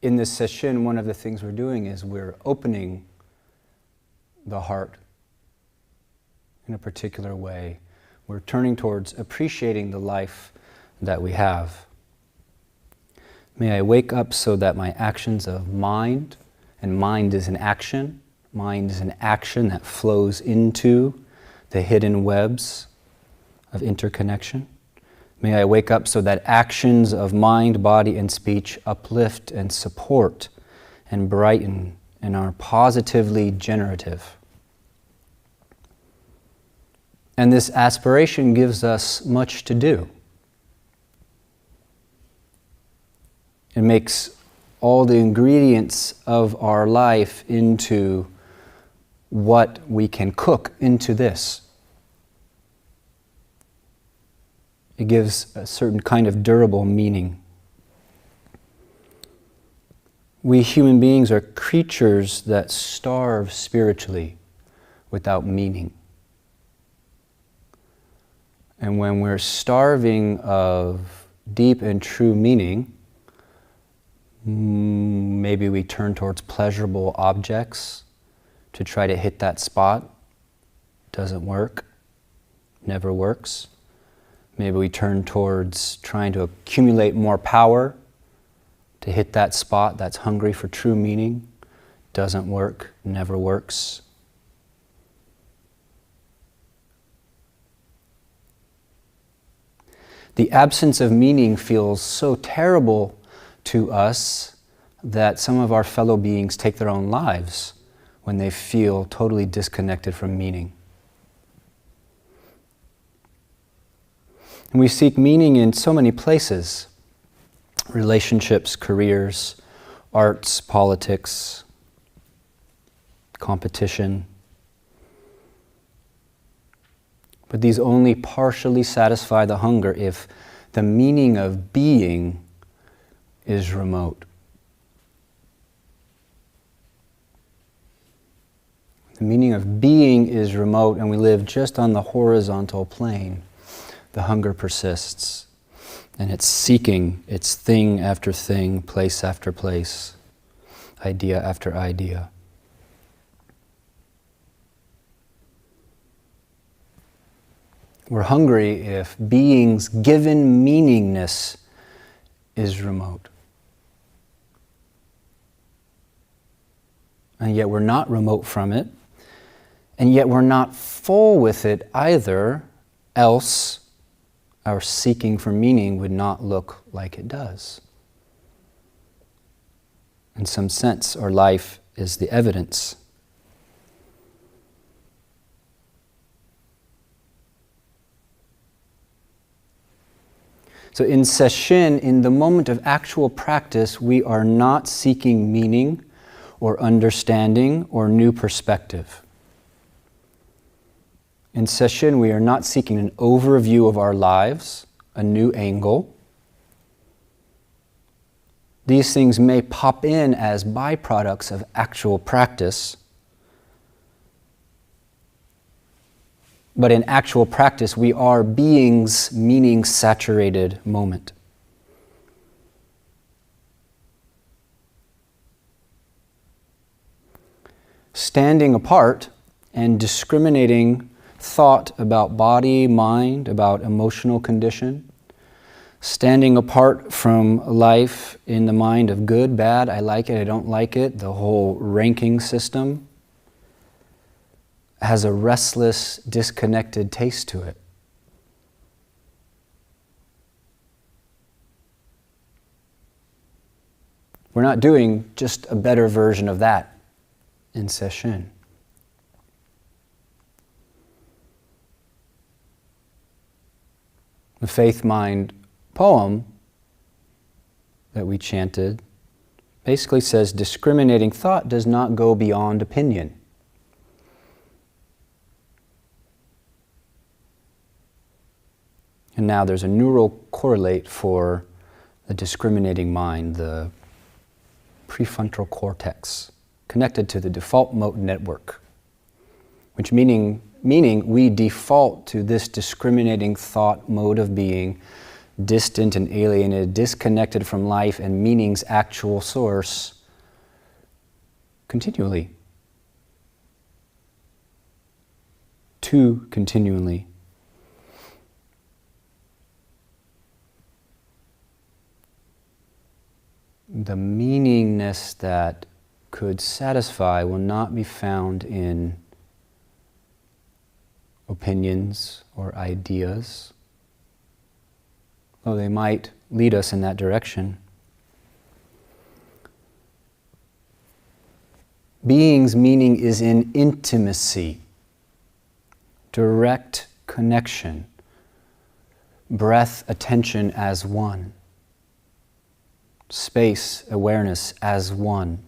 in this sesshin, one of the things we're doing is we're opening the heart in a particular way. We're turning towards appreciating the life that we have. May I wake up so that my actions of mind, and mind is an action that flows into the hidden webs of interconnection. May I wake up so that actions of mind, body, and speech uplift and support and brighten and are positively generative. And this aspiration gives us much to do. It makes all the ingredients of our life into what we can cook into this. It gives a certain kind of durable meaning. We human beings are creatures that starve spiritually without meaning. And when we're starving of deep and true meaning, maybe we turn towards pleasurable objects to try to hit that spot. Doesn't work. Never works. Maybe we turn towards trying to accumulate more power to hit that spot that's hungry for true meaning. Doesn't work. Never works. The absence of meaning feels so terrible to us that some of our fellow beings take their own lives when they feel totally disconnected from meaning. And we seek meaning in so many places: relationships, careers, arts, politics, competition. But these only partially satisfy the hunger if the meaning of being is remote. The meaning of being is remote and we live just on the horizontal plane. The hunger persists and it's seeking its thing after thing, place after place, idea after idea. We're hungry if being's given meaningness is remote. And yet we're not remote from it, and yet we're not full with it either, else our seeking for meaning would not look like it does. In some sense, our life is the evidence. So in sesshin, in the moment of actual practice, we are not seeking meaning or understanding or new perspective. In sesshin, we are not seeking an overview of our lives, a new angle. These things may pop in as byproducts of actual practice, but in actual practice, we are being's meaning-saturated moment. Standing apart and discriminating thought about body, mind, about emotional condition, standing apart from life in the mind of good, bad, I like it, I don't like it, the whole ranking system, has a restless, disconnected taste to it. We're not doing just a better version of that in sesshin. The Faith Mind poem that we chanted basically says discriminating thought does not go beyond opinion. And now there's a neural correlate for the discriminating mind, the prefrontal cortex, connected to the default mode network, which meaning we default to this discriminating thought mode of being distant and alienated, disconnected from life and meaning's actual source continually. Too continually. The meaningness that could satisfy will not be found in opinions or ideas, though they might lead us in that direction. Being's meaning is in intimacy, direct connection, breath, attention as one, space, awareness as one,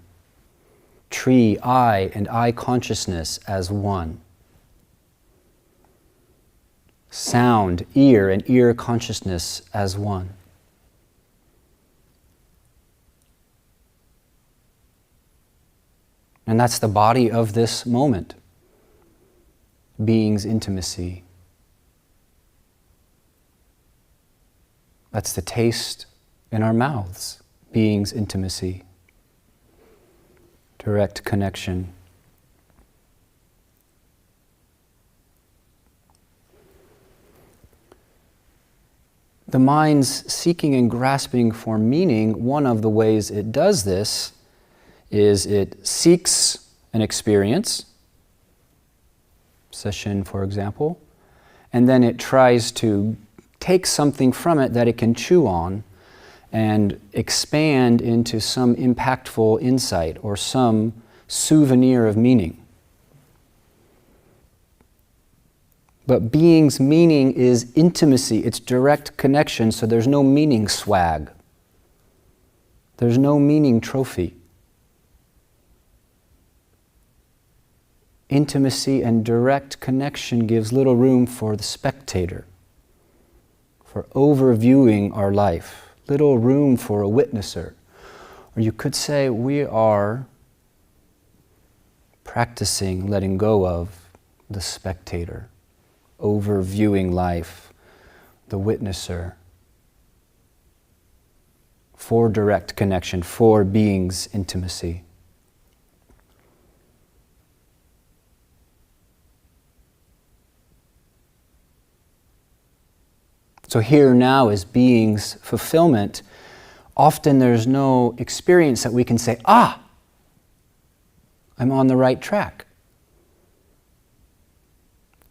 tree, I, and I consciousness as one, sound, ear, and ear consciousness as one. And that's the body of this moment. Being's intimacy. That's the taste in our mouths. Being's intimacy. Direct connection. The mind's seeking and grasping for meaning, one of the ways it does this is it seeks an experience, sesshin for example, and then it tries to take something from it that it can chew on and expand into some impactful insight or some souvenir of meaning. But being's meaning is intimacy, it's direct connection, so there's no meaning swag. There's no meaning trophy. Intimacy and direct connection gives little room for the spectator, for overviewing our life, little room for a witnesser. Or you could say we are practicing letting go of the spectator, overviewing life, the witnesser, for direct connection, for being's intimacy. So here now is being's fulfillment. Often there's no experience that we can say, I'm on the right track.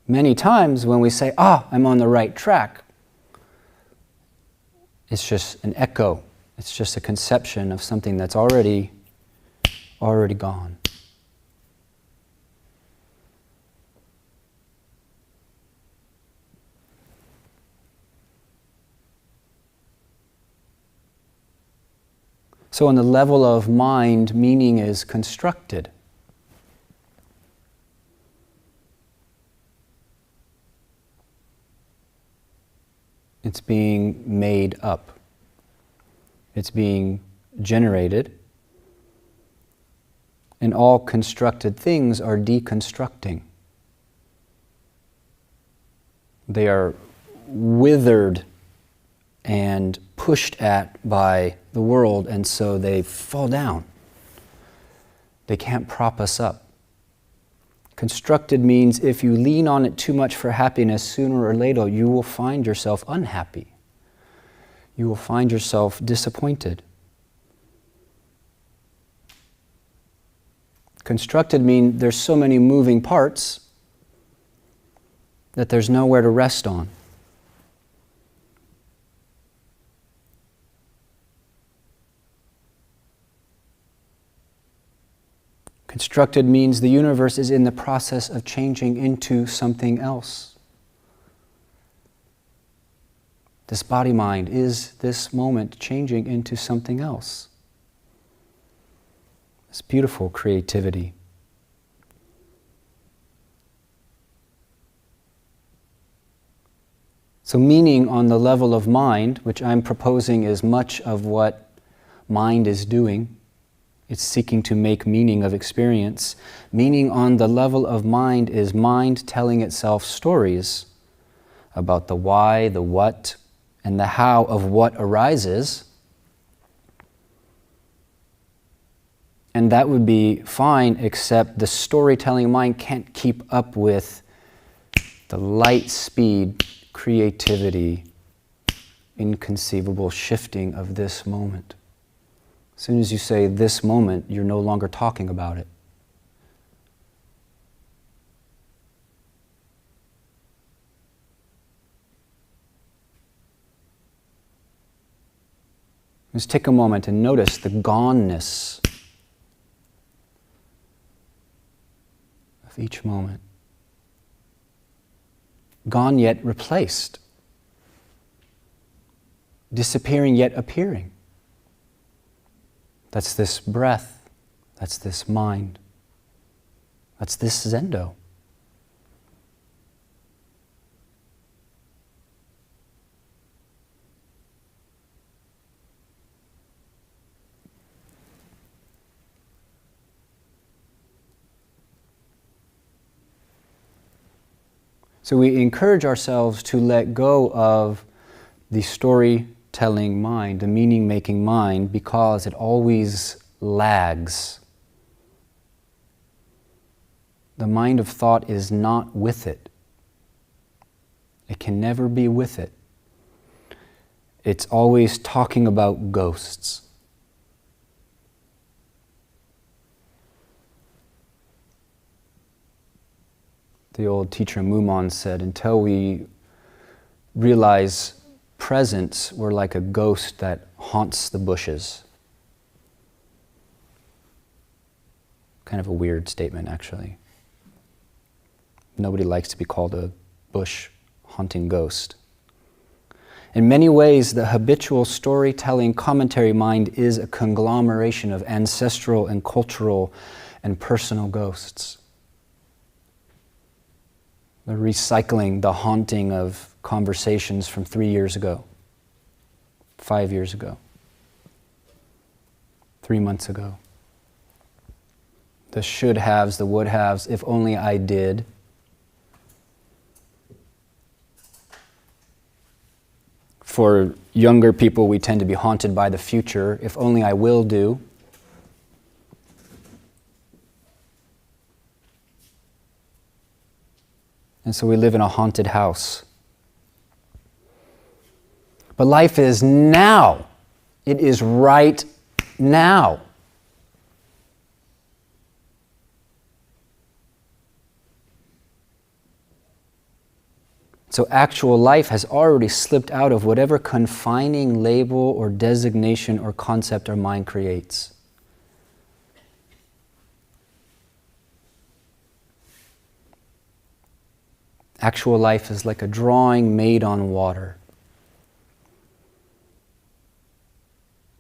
Many times when we say, I'm on the right track, it's just an echo. It's just a conception of something that's already gone. So on the level of mind, meaning is constructed. It's being made up. It's being generated. And all constructed things are deconstructing. They are withered and pushed at by the world, and so they fall down. They can't prop us up. Constructed means if you lean on it too much for happiness, sooner or later you will find yourself unhappy. You will find yourself disappointed. Constructed means there's so many moving parts that there's nowhere to rest on. Constructed means the universe is in the process of changing into something else. This body-mind is this moment changing into something else. This beautiful creativity. So meaning on the level of mind, which I'm proposing is much of what mind is doing, it's seeking to make meaning of experience. Meaning on the level of mind is mind telling itself stories about the why, the what, and the how of what arises, and that would be fine, except the storytelling mind can't keep up with the light speed, creativity, inconceivable shifting of this moment. As soon as you say this moment, you're no longer talking about it. Just take a moment and notice the goneness of each moment. Gone yet replaced. Disappearing yet appearing. That's this breath. That's this mind. That's this zendo. So we encourage ourselves to let go of the storytelling mind, the meaning-making mind, because it always lags. The mind of thought is not with it. It can never be with it. It's always talking about ghosts. The old teacher Mumon said, until we realize presence, we're like a ghost that haunts the bushes. Kind of a weird statement, actually. Nobody likes to be called a bush haunting ghost. In many ways, the habitual storytelling commentary mind is a conglomeration of ancestral and cultural and personal ghosts. The recycling, the haunting of conversations from 3 years ago, 5 years ago, 3 months ago. The should-haves, the would-haves, if only I did. For younger people, we tend to be haunted by the future, if only I will do. And so we live in a haunted house. But life is now. It is right now. So actual life has already slipped out of whatever confining label or designation or concept our mind creates. Actual life is like a drawing made on water.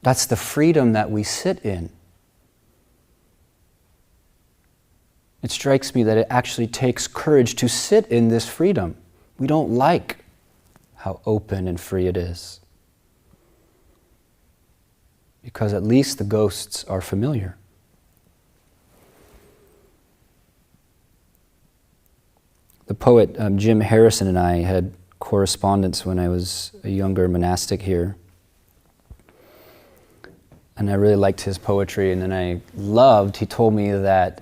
That's the freedom that we sit in. It strikes me that it actually takes courage to sit in this freedom. We don't like how open and free it is, because at least the ghosts are familiar. The poet Jim Harrison and I had correspondence when I was a younger monastic here. And I really liked his poetry, and then he told me that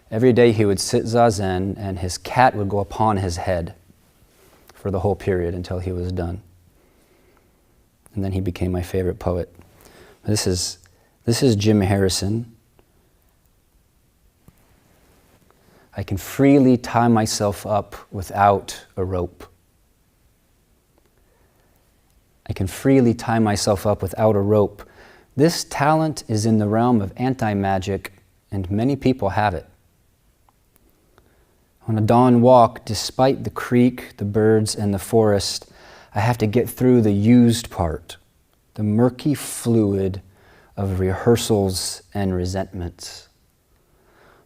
every day he would sit zazen and his cat would go upon his head for the whole period until he was done. And then he became my favorite poet. This is Jim Harrison. I can freely tie myself up without a rope. I can freely tie myself up without a rope. This talent is in the realm of anti-magic, and many people have it. On a dawn walk, despite the creek, the birds, and the forest, I have to get through the used part, the murky fluid of rehearsals and resentments.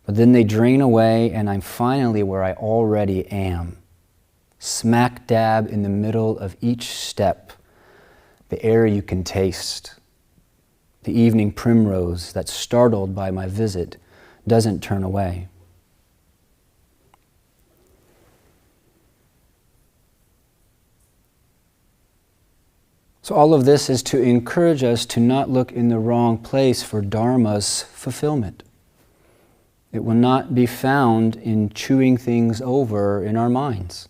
But then they drain away, and I'm finally where I already am, smack dab in the middle of each step, the air you can taste. The evening primrose that, startled by my visit, doesn't turn away. So all of this is to encourage us to not look in the wrong place for Dharma's fulfillment. It will not be found in chewing things over in our minds.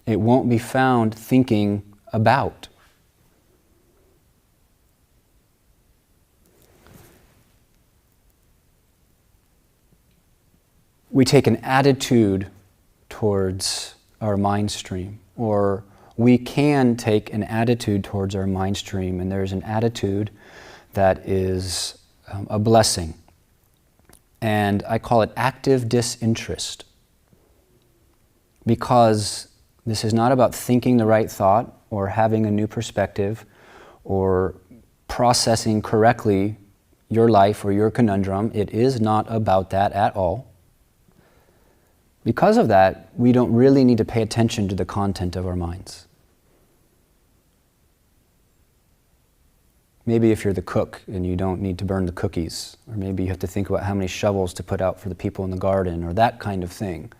It won't be found thinking about. We take an attitude towards our mind stream, or we can take an attitude towards our mind stream, and there's an attitude that is a blessing. And I call it active disinterest, because this is not about thinking the right thought or having a new perspective or processing correctly your life or your conundrum. It is not about that at all. Because of that, we don't really need to pay attention to the content of our minds. Maybe if you're the cook and you don't need to burn the cookies, or maybe you have to think about how many shovels to put out for the people in the garden, or that kind of thing.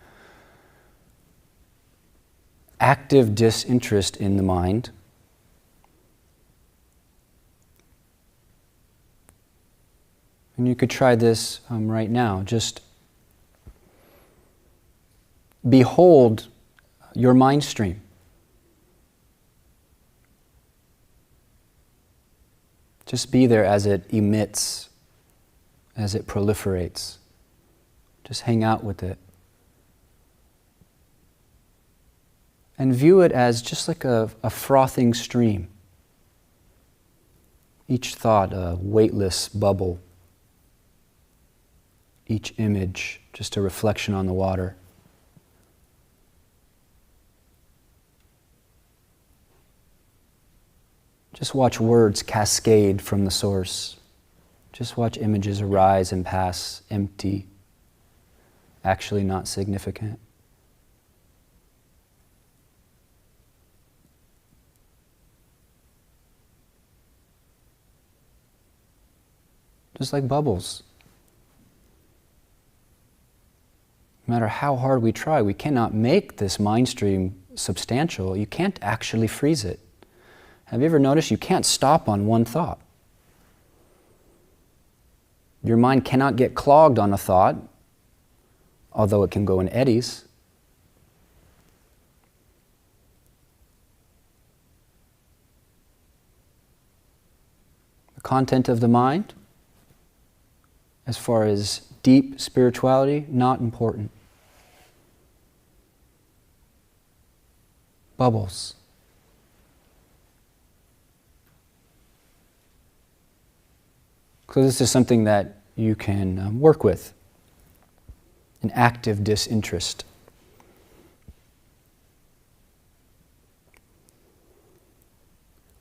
Active disinterest in the mind. And you could try this right now. Just behold your mind stream. Just be there as it emits, as it proliferates. Just hang out with it. And view it as just like a frothing stream. Each thought a weightless bubble. Each image just a reflection on the water. Just watch words cascade from the source. Just watch images arise and pass, empty, actually not significant. Just like bubbles. No matter how hard we try, we cannot make this mind stream substantial. You can't actually freeze it. Have you ever noticed you can't stop on one thought? Your mind cannot get clogged on a thought, although it can go in eddies. The content of the mind, as far as deep spirituality, not important. Bubbles. So this is something that you can work with. An active disinterest.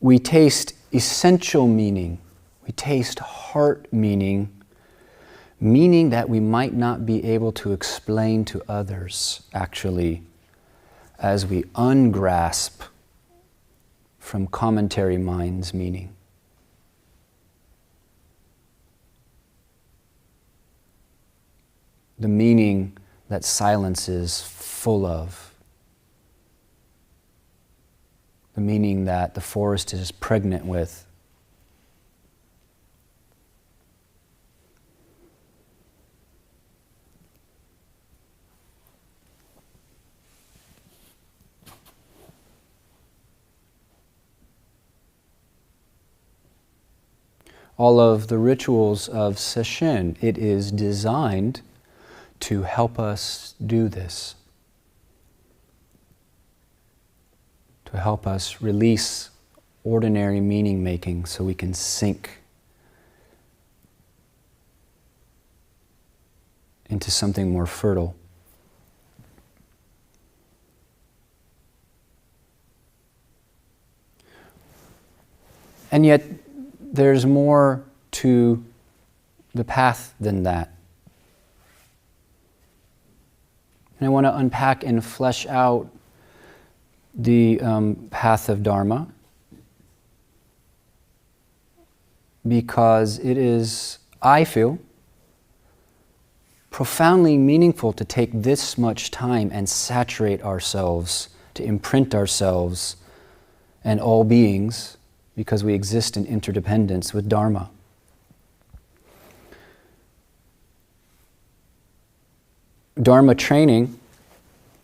We taste essential meaning. We taste heart meaning. Meaning that we might not be able to explain to others, actually, as we ungrasp from commentary mind's meaning. The meaning that silence is full of. The meaning that the forest is pregnant with. All of the rituals of Sesshin, it is designed to help us do this. To help us release ordinary meaning making so we can sink into something more fertile. And yet, there's more to the path than that. And I want to unpack and flesh out the path of Dharma, because it is, I feel, profoundly meaningful to take this much time and saturate ourselves to imprint ourselves and all beings, because we exist in interdependence with Dharma. Dharma training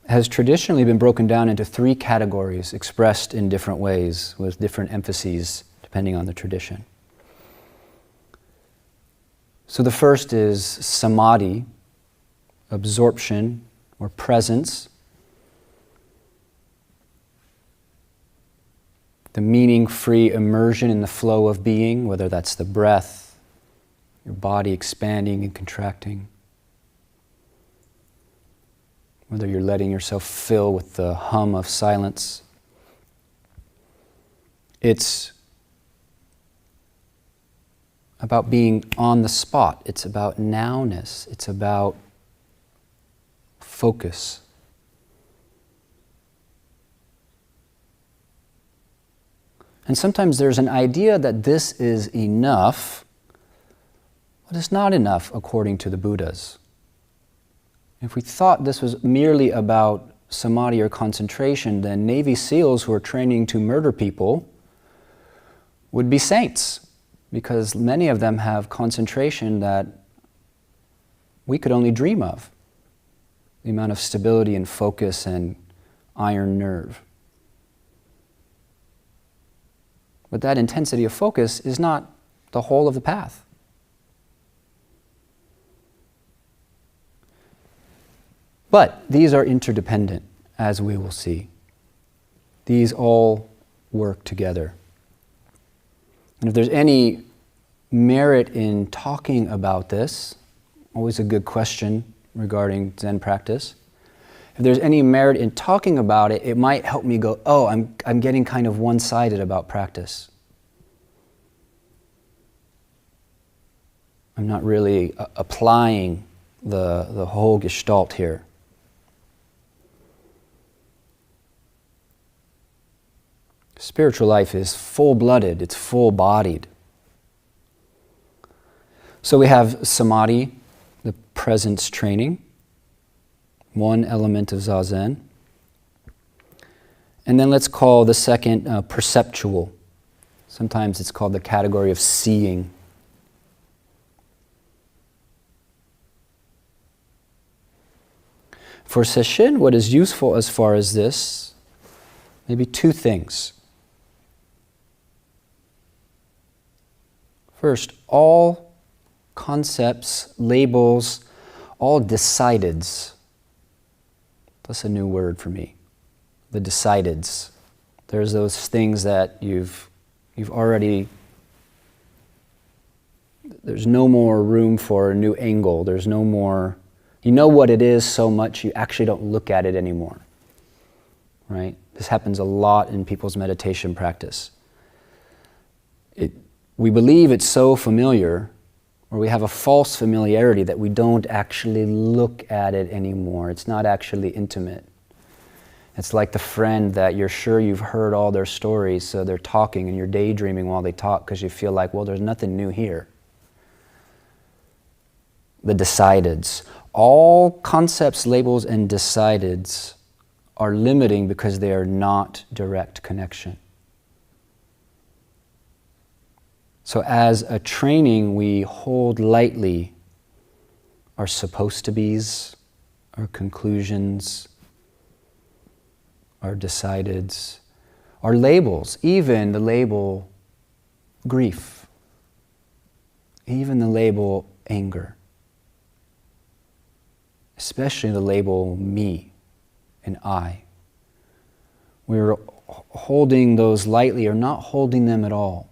has traditionally been broken down into 3 categories, expressed in different ways with different emphases depending on the tradition. So the first is samadhi, absorption or presence. The meaning-free immersion in the flow of being, whether that's the breath, your body expanding and contracting, whether you're letting yourself fill with the hum of silence. It's about being on the spot. It's about nowness. It's about focus. And sometimes there's an idea that this is enough, but it's not enough according to the Buddhas. If we thought this was merely about samadhi or concentration, then Navy SEALs who are training to murder people would be saints, because many of them have concentration that we could only dream of. The amount of stability and focus and iron nerve. But that intensity of focus is not the whole of the path. But these are interdependent, as we will see. These all work together. And if there's any merit in talking about this, always a good question regarding Zen practice. If there's any merit in talking about it, it might help me go, oh, I'm getting kind of one-sided about practice. I'm not really applying the whole gestalt here. Spiritual life is full-blooded, it's full-bodied. So we have samadhi, the presence training, one element of Zazen. And then let's call the second perceptual. Sometimes it's called the category of seeing. For Sesshin, what is useful as far as this, maybe 2 things. First, all concepts, labels, all decideds. That's a new word for me. The decideds. There's those things that you've already, there's no more room for a new angle. There's no more, you know what it is so much you actually don't look at it anymore. Right? This happens a lot in people's meditation practice. We believe it's so familiar, or we have a false familiarity that we don't actually look at it anymore. It's not actually intimate. It's like the friend that you're sure you've heard all their stories, so they're talking and you're daydreaming while they talk because you feel like, well, there's nothing new here. The decideds. All concepts, labels, and decideds are limiting because they are not direct connection. So as a training, we hold lightly our supposed to be's, our conclusions, our decideds, our labels, even the label grief, even the label anger, especially the label me and I. We're holding those lightly or not holding them at all.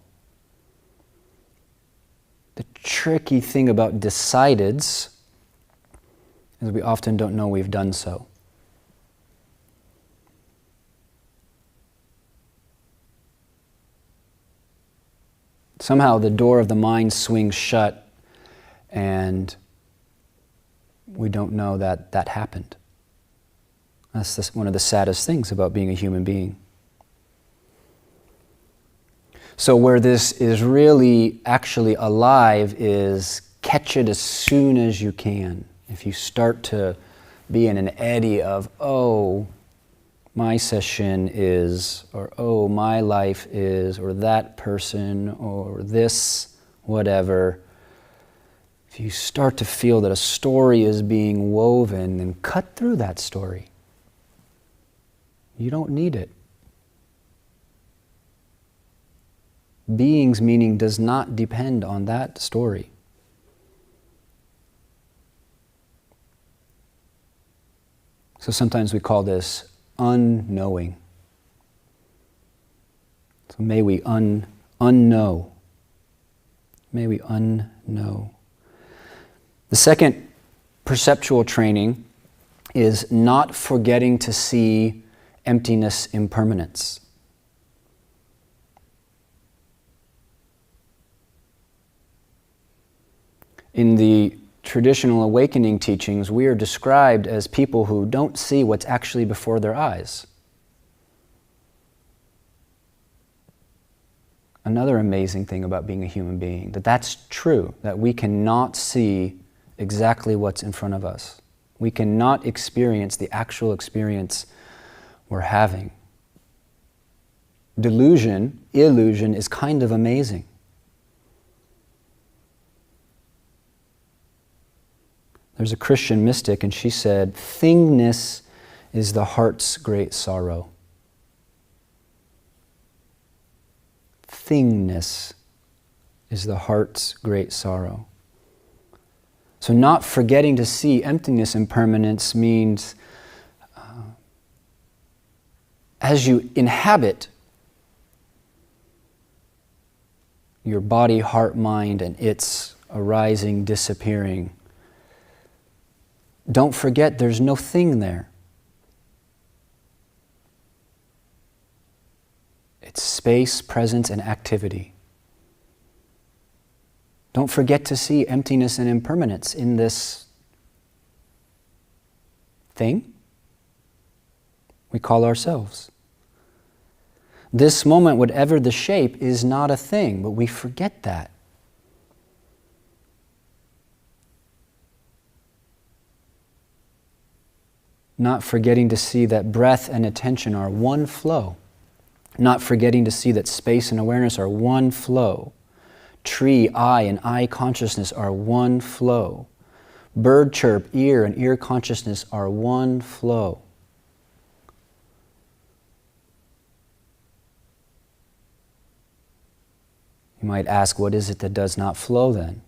The tricky thing about decideds is we often don't know we've done so. Somehow the door of the mind swings shut and we don't know that that happened. That's one of the saddest things about being a human being. So where this is really actually alive is catch it as soon as you can. If you start to be in an eddy of, oh, my session is, or oh, my life is, or that person, or this, whatever, if you start to feel that a story is being woven, then cut through that story. You don't need it. Being's meaning does not depend on that story. So sometimes we call this unknowing. So may we unknow. May we unknow. The second perceptual training is not forgetting to see emptiness, impermanence. In the traditional awakening teachings, we are described as people who don't see what's actually before their eyes. Another amazing thing about being a human being, that's true, that we cannot see exactly what's in front of us. We cannot experience the actual experience we're having. Illusion is kind of amazing. There's a Christian mystic, and she said, "Thingness is the heart's great sorrow." Thingness is the heart's great sorrow. So not forgetting to see emptiness, impermanence means as you inhabit your body, heart, mind, and its arising, disappearing, don't forget there's no thing there. It's space, presence, and activity. Don't forget to see emptiness and impermanence in this thing we call ourselves. This moment, whatever the shape, is not a thing, but we forget that. Not forgetting to see that breath and attention are one flow. Not forgetting to see that space and awareness are one flow. Tree, eye, and eye consciousness are one flow. Bird chirp, ear, and ear consciousness are one flow. You might ask, what is it that does not flow then?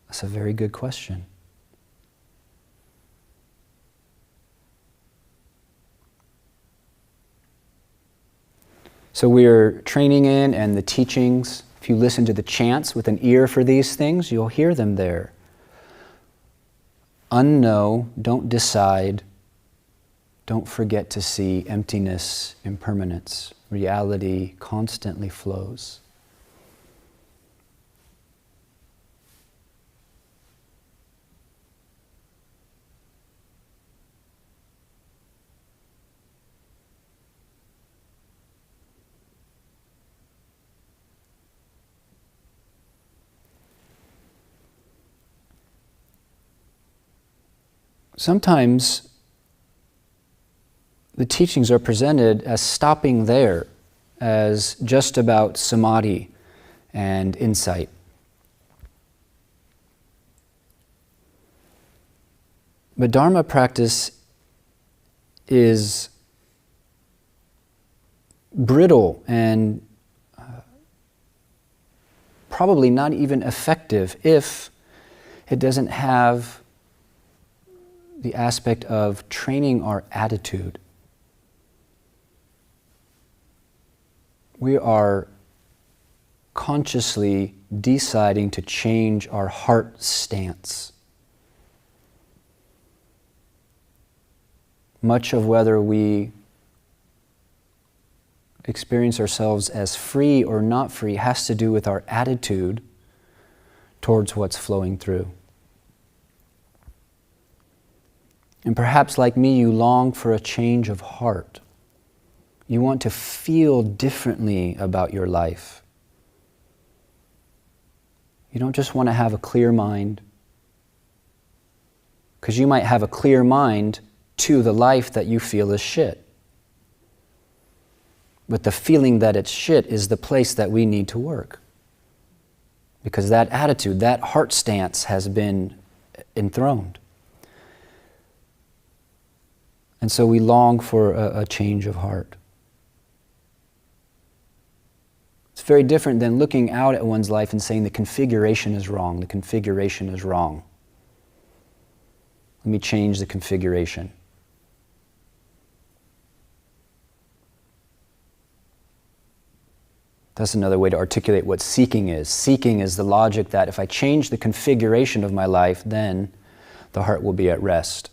That's a very good question. So we're training in, and the teachings, if you listen to the chants with an ear for these things, you'll hear them there. Unknow, don't decide, don't forget to see emptiness, impermanence. Reality constantly flows. Sometimes the teachings are presented as stopping there, as just about samadhi and insight. But Dharma practice is brittle and probably not even effective if it doesn't have the aspect of training our attitude. We are consciously deciding to change our heart stance. Much of whether we experience ourselves as free or not free has to do with our attitude towards what's flowing through. And perhaps like me, you long for a change of heart. You want to feel differently about your life. You don't just want to have a clear mind, because you might have a clear mind to the life that you feel is shit. But the feeling that it's shit is the place that we need to work. Because that attitude, that heart stance has been enthroned. And so we long for a change of heart. It's very different than looking out at one's life and saying the configuration is wrong, the configuration is wrong. Let me change the configuration. That's another way to articulate what seeking is. Seeking is the logic that if I change the configuration of my life, then the heart will be at rest.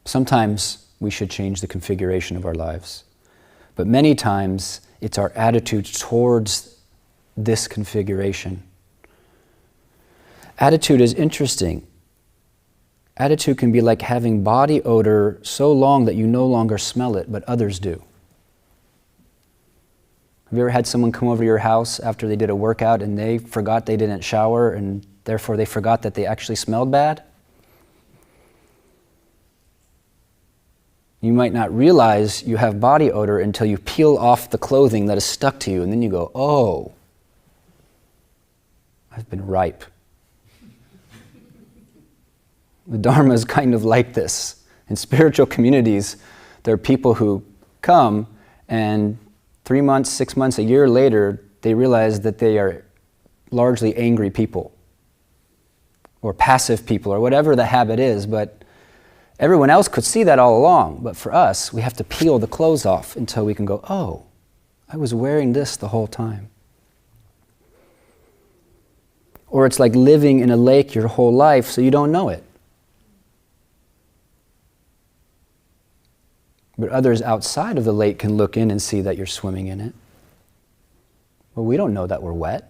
Sometimes we should change the configuration of our lives, but many times it's our attitude towards this configuration. Attitude is interesting. Attitude can be like having body odor so long that you no longer smell it, but others do. Have you ever had someone come over to your house after they did a workout and they forgot they didn't shower and therefore they forgot that they actually smelled bad? You might not realize you have body odor until you peel off the clothing that is stuck to you, and then you go, oh, I've been ripe. The Dharma is kind of like this. In spiritual communities, there are people who come and 3 months, 6 months, a year later, they realize that they are largely angry people or passive people or whatever the habit is, but everyone else could see that all along. But for us, we have to peel the clothes off until we can go, oh, I was wearing this the whole time. Or it's like living in a lake your whole life so you don't know it. But others outside of the lake can look in and see that you're swimming in it. Well, we don't know that we're wet.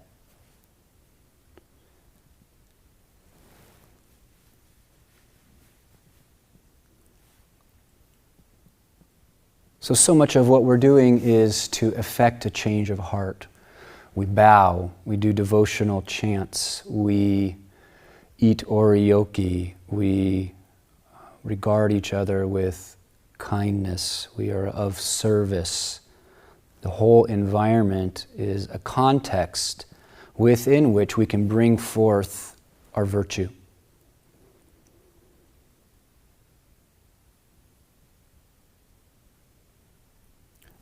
So much of what we're doing is to effect a change of heart. We bow, we do devotional chants, we eat oryoki, we regard each other with kindness, we are of service. The whole environment is a context within which we can bring forth our virtue.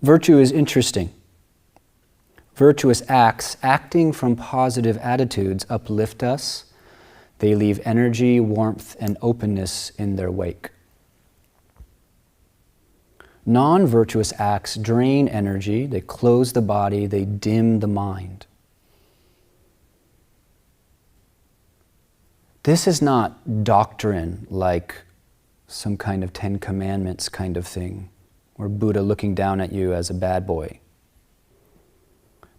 Virtue is interesting. Virtuous acts, acting from positive attitudes, uplift us. They leave energy, warmth, and openness in their wake. Non-virtuous acts drain energy, they close the body, they dim the mind. This is not doctrine like some kind of 10 Commandments kind of thing, or Buddha looking down at you as a bad boy.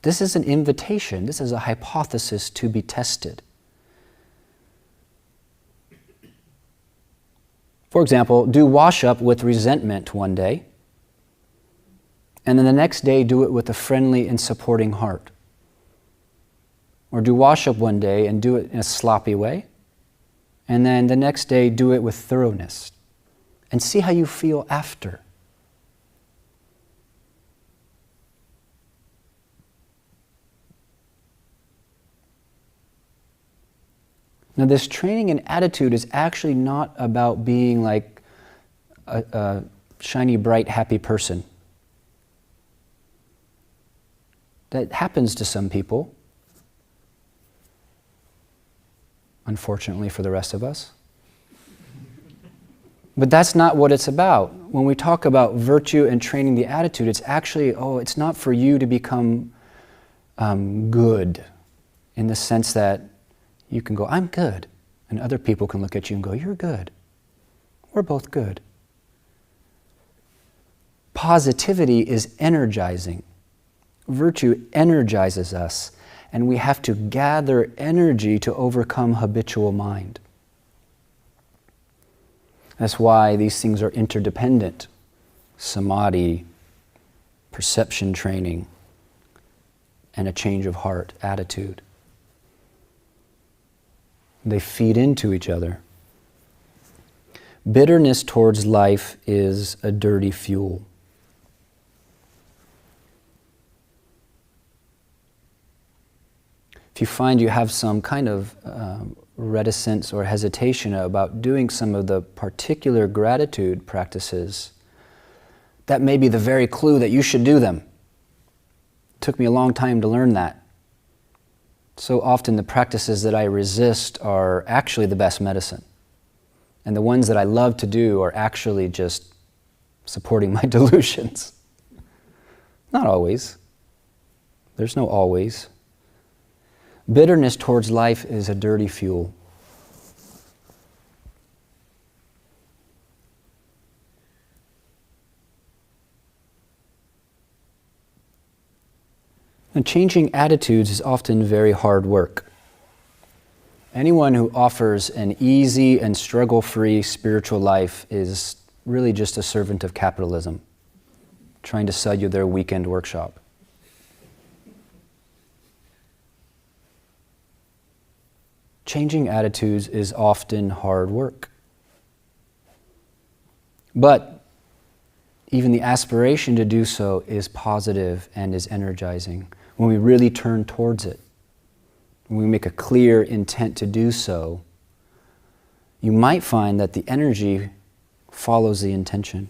This is an invitation. This is a hypothesis to be tested. For example, do wash-up with resentment one day, and then the next day do it with a friendly and supporting heart. Or do wash-up one day and do it in a sloppy way, and then the next day do it with thoroughness, and see how you feel after. Now, this training in attitude is actually not about being like a shiny, bright, happy person. That happens to some people, unfortunately for the rest of us. But that's not what it's about. When we talk about virtue and training the attitude, it's actually, it's not for you to become good in the sense that you can go, I'm good. And other people can look at you and go, you're good. We're both good. Positivity is energizing. Virtue energizes us, and we have to gather energy to overcome habitual mind. That's why these things are interdependent. Samadhi, perception training, and a change of heart, attitude. They feed into each other. Bitterness towards life is a dirty fuel. If you find you have some kind of reticence or hesitation about doing some of the particular gratitude practices, that may be the very clue that you should do them. It took me a long time to learn that. So often the practices that I resist are actually the best medicine. And the ones that I love to do are actually just supporting my delusions. Not always. There's no always. Bitterness towards life is a dirty fuel. And changing attitudes is often very hard work. Anyone who offers an easy and struggle-free spiritual life is really just a servant of capitalism, trying to sell you their weekend workshop. Changing attitudes is often hard work. But even the aspiration to do so is positive and is energizing when we really turn towards it. When we make a clear intent to do so, you might find that the energy follows the intention.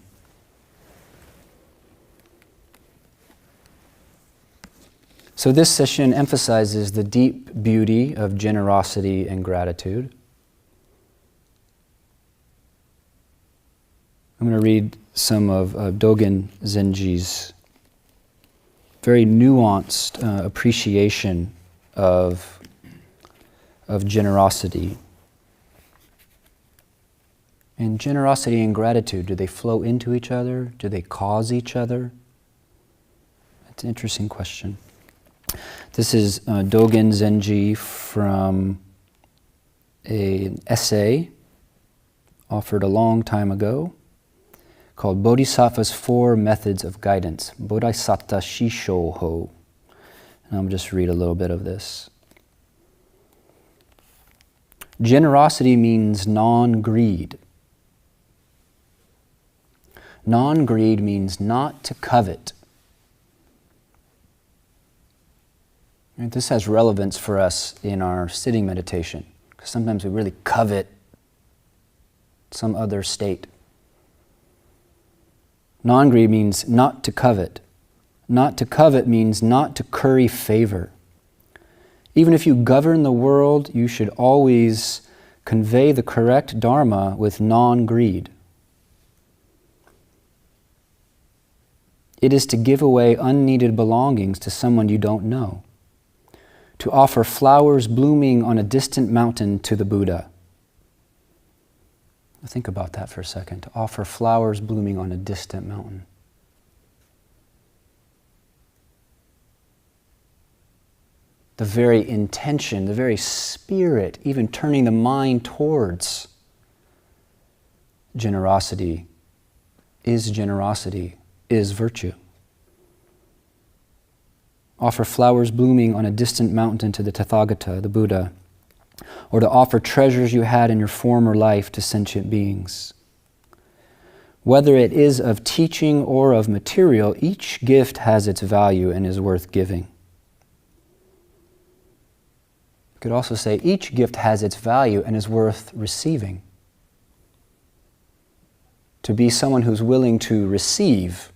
So this session emphasizes the deep beauty of generosity and gratitude. I'm going to read some of Dogen Zenji's very nuanced appreciation of generosity. And generosity and gratitude, do they flow into each other? Do they cause each other? That's an interesting question. This is Dogen Zenji from an essay offered a long time ago called Bodhisattva's Four Methods of Guidance, Bodhisattva Shisho Ho. And I'll just read a little bit of this. Generosity means non-greed. Non-greed means not to covet. And this has relevance for us in our sitting meditation, because sometimes we really covet some other state. Non-greed means not to covet. Not to covet means not to curry favor. Even if you govern the world, you should always convey the correct dharma with non-greed. It is to give away unneeded belongings to someone you don't know. To offer flowers blooming on a distant mountain to the Buddha. Think about that for a second. To offer flowers blooming on a distant mountain. The very intention, the very spirit, even turning the mind towards generosity, is virtue. Offer flowers blooming on a distant mountain to the Tathagata, the Buddha, or to offer treasures you had in your former life to sentient beings. Whether it is of teaching or of material, each gift has its value and is worth giving. You could also say each gift has its value and is worth receiving. To be someone who's willing to receive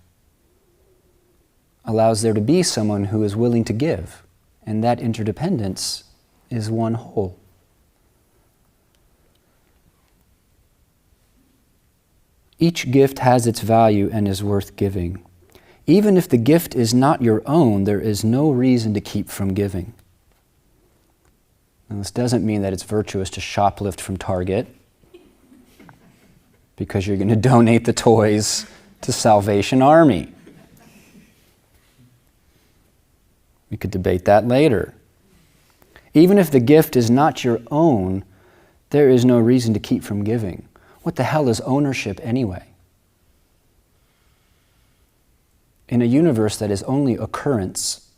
allows there to be someone who is willing to give, and that interdependence is one whole. Each gift has its value and is worth giving. Even if the gift is not your own, there is no reason to keep from giving. Now, this doesn't mean that it's virtuous to shoplift from Target because you're going to donate the toys to Salvation Army. We could debate that later. Even if the gift is not your own, there is no reason to keep from giving. What the hell is ownership anyway? In a universe that is only occurrence,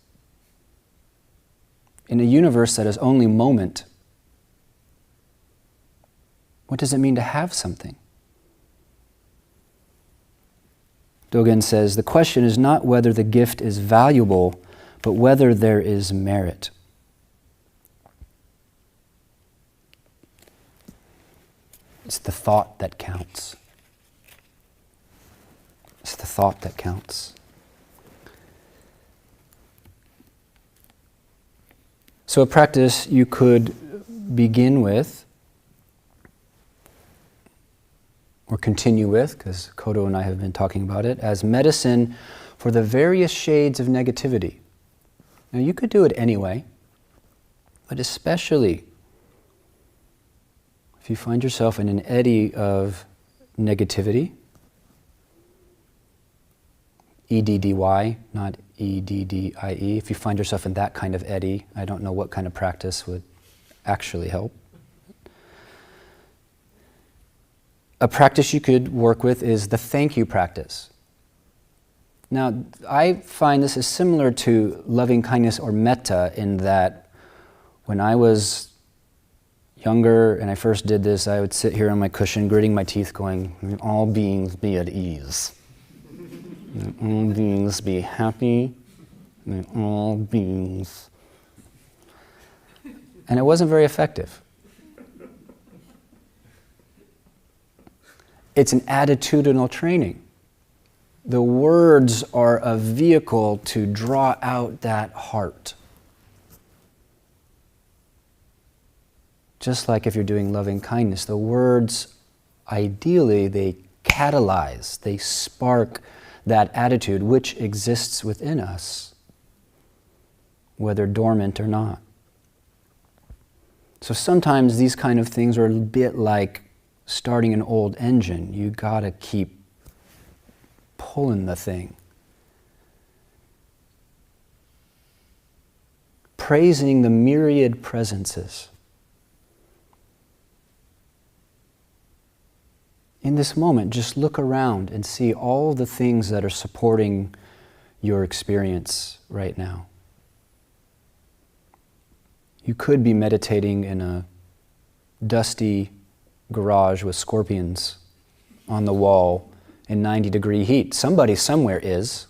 in a universe that is only moment, what does it mean to have something? Dogen says, the question is not whether the gift is valuable, but whether there is merit. It's the thought that counts. It's the thought that counts. So a practice you could begin with, or continue with, because Kodo and I have been talking about it, as medicine for the various shades of negativity. Now you could do it anyway, but especially if you find yourself in an eddy of negativity, EDDY, not EDDIE. If you find yourself in that kind of eddy, I don't know what kind of practice would actually help. A practice you could work with is the thank you practice. Now, I find this is similar to loving kindness or metta in that when I was younger and I first did this, I would sit here on my cushion, gritting my teeth, going, "May all beings be at ease. May all beings be happy. May all beings." And it wasn't very effective. It's an attitudinal training. The words are a vehicle to draw out that heart. Just like if you're doing loving kindness, the words, ideally, they catalyze, they spark that attitude which exists within us, whether dormant or not. So sometimes these kind of things are a bit like starting an old engine. You gotta keep pulling the thing. Praising the myriad presences. In this moment, just look around and see all the things that are supporting your experience right now. You could be meditating in a dusty garage with scorpions on the wall in 90-degree heat. Somebody somewhere is.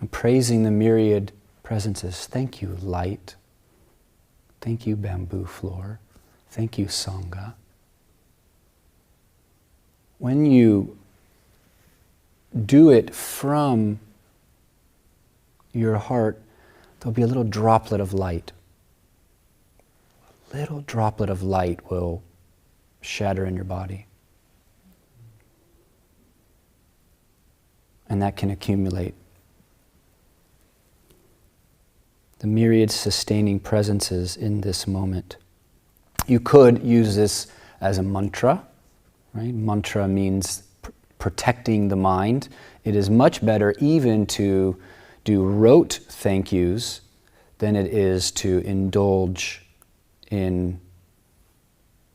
And praising the myriad presences. Thank you, light. Thank you, bamboo floor. Thank you, Sangha. When you do it from your heart, there'll be a little droplet of light. A little droplet of light will shatter in your body. And that can accumulate. The myriad sustaining presences in this moment. You could use this as a mantra, right? Mantra means protecting the mind. It is much better even to do rote thank yous than it is to indulge in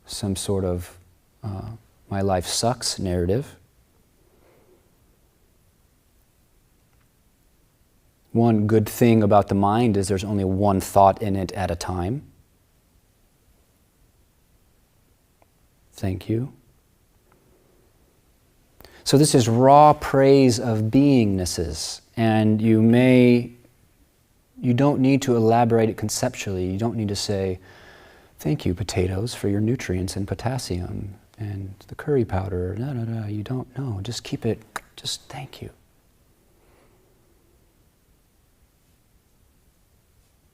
some sort of my life sucks narrative. One good thing about the mind is there's only one thought in it at a time. Thank you. So this is raw praise of beingnesses, and you don't need to elaborate it conceptually. You don't need to say, thank you, potatoes, for your nutrients and potassium, and the curry powder, You don't know. Just keep it, just thank you.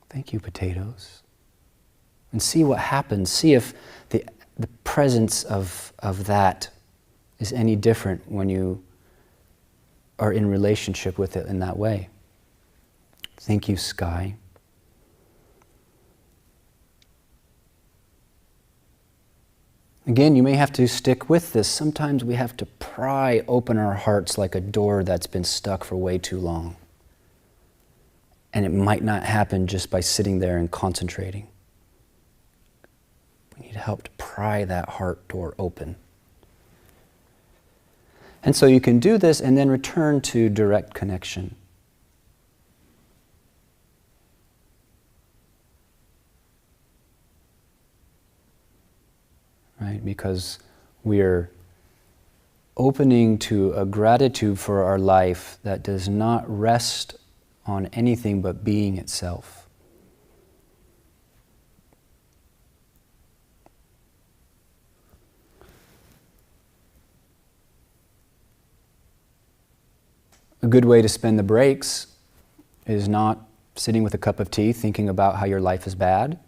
Thank you, potatoes. And see what happens. See if the presence of that is any different when you are in relationship with it in that way. Thank you, sky. Again, you may have to stick with this. Sometimes we have to pry open our hearts like a door that's been stuck for way too long. And it might not happen just by sitting there and concentrating. We need help to pry that heart door open. And so you can do this and then return to direct connection. right? Because we're opening to a gratitude for our life that does not rest on anything but being itself. A good way to spend the breaks is not sitting with a cup of tea thinking about how your life is bad.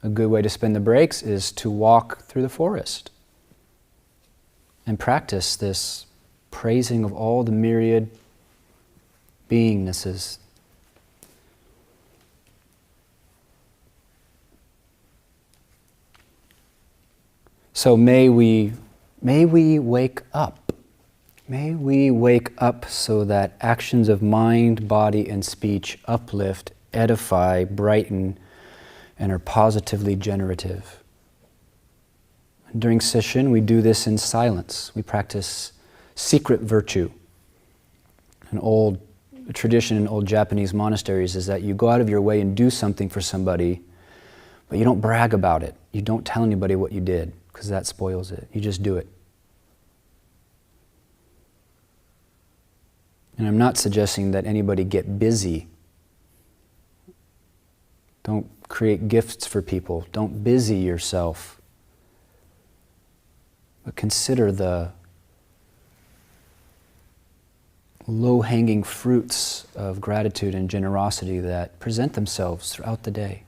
A good way to spend the breaks is to walk through the forest and practice this praising of all the myriad beingnesses. So may we wake up. May we wake up so that actions of mind, body, and speech uplift, edify, brighten, and are positively generative. During sesshin, we do this in silence. We practice secret virtue. A tradition in old Japanese monasteries is that you go out of your way and do something for somebody, but you don't brag about it. You don't tell anybody what you did, because that spoils it. You just do it. And I'm not suggesting that anybody get busy. Don't create gifts for people. Don't busy yourself. But consider the low-hanging fruits of gratitude and generosity that present themselves throughout the day.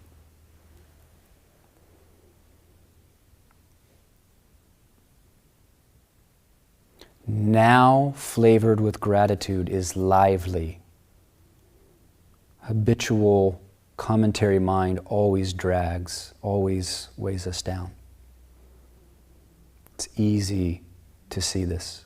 Now flavored with gratitude is lively. Habitual commentary mind always drags, always weighs us down. It's easy to see this.